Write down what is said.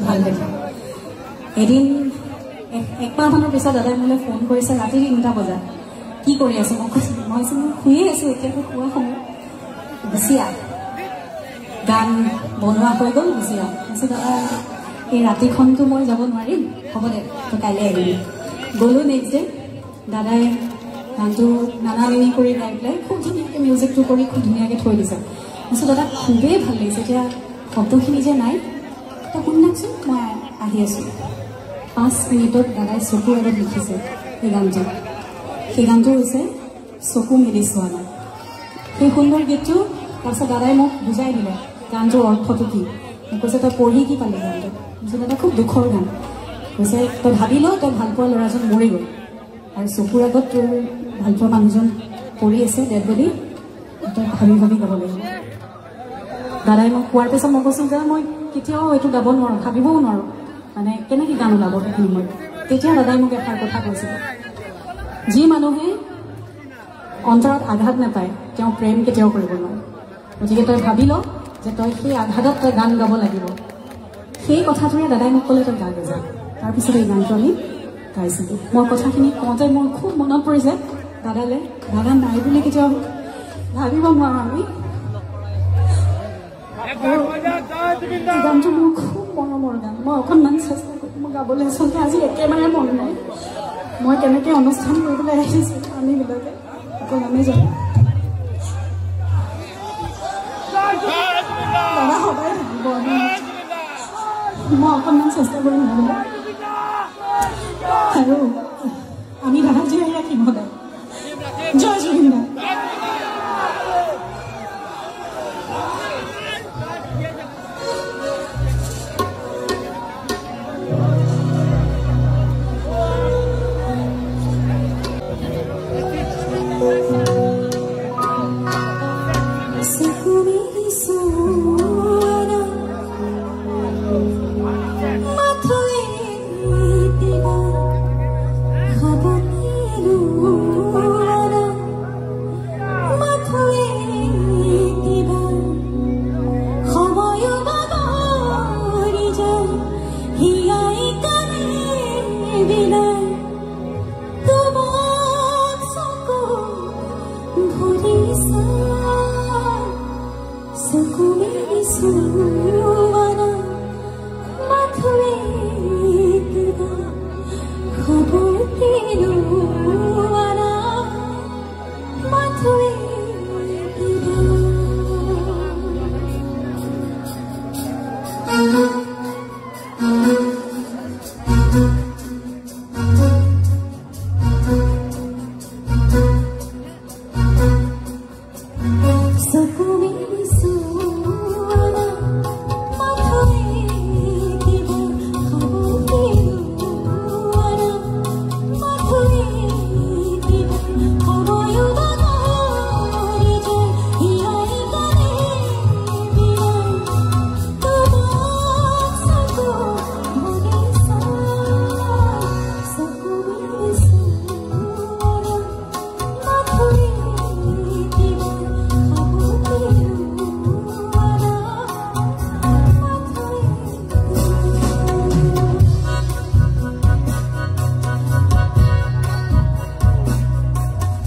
ভাল দেখে এদিন একমাহমানৰ পিছত দাদাই মোলৈ ফোন কৰিছে ৰাতি ৩টা বজাত কি কৰি আছে মই কৈছোঁ মই শুয়ে আছোঁ এতিয়া শুৱা সময় গুচি আহ গান বনোৱা হৈ গ'ল গুচি আহ তাৰপিছত দাদা এই ৰাতিখনটো মই যাব নোৱাৰিম হ'ব দে তই কাইলৈ আহিবি গ'লোঁ নেক্সট ডে দাদাই গানটো নানানি কৰি গাই পেলাই খুব ধুনীয়াকৈ মিউজিকটো কৰি খুব ধুনীয়াকৈ থৈ দিছে তাৰপিছত দাদা খুবেই ভাল লাগিছে এতিয়া শব্দখিনি যে নাই তই শুনাকচোন মই আহি আছোঁ 5 মিনিটত দাদাই চকুৰ আগত লিখিছে সেই গানটো হৈছে চকু মেলি চোৱা নাই সেই সুন্দৰ গীতটো তাৰপিছত দাদাই মোক বুজাই দিলে গানটোৰ অৰ্থটো কি মোক কৈছে তই পঢ়ি কি পালি গানটো কৈছে দাদা খুব দুখৰ গান কৈছে তই ভাবি ল তই ভালপোৱা ল'ৰাজন মৰি গ'ল আৰু চকুৰ আগত তোৰ ভালপোৱা মানুহজন পৰি আছে ডেড বডি তই ভাবি ভাবি গাব লাগিব দাদাই মোক কোৱাৰ পিছত মই কৈছোঁ যে মই কেতিয়াও এইটো গাব নোৱাৰোঁ ভাবিবও নোৱাৰোঁ মানে কেনেকৈ গান ওলাব সেইখিনি মই তেতিয়া দাদাই মোক এষাৰ কথা কৈছিল যি মানুহে অন্তৰত আঘাত নাপায় তেওঁ প্ৰেম কেতিয়াও কৰিব নোৱাৰে গতিকে তই ভাবি ল যে তই সেই আঘাতত তই গান গাব লাগিব সেই কথাটোৰে দাদাই মোক ক'লে তই গাগে যা তাৰপিছত এই গানটো আমি গাইছিলোঁ মই কথাখিনি কওঁতে মোৰ খুব মনত পৰিছে দাদালৈ দাদা নাই বুলি কেতিয়াও ভাবিব নোৱাৰোঁ আমি গানটো মোৰ খুব মৰমৰ গান মই অকণমান চেষ্টা কৰিম মই গাবলৈ আচলতে আজি একেবাৰে মন নাই মই কেনেকৈ অনুষ্ঠান কৰিবলৈ আহিছোঁ আমিবিলাকে অকল আমি যাম দাদা সদায় থাকিব মই অকণমান চেষ্টা কৰিম আৰু আমি দাদা যি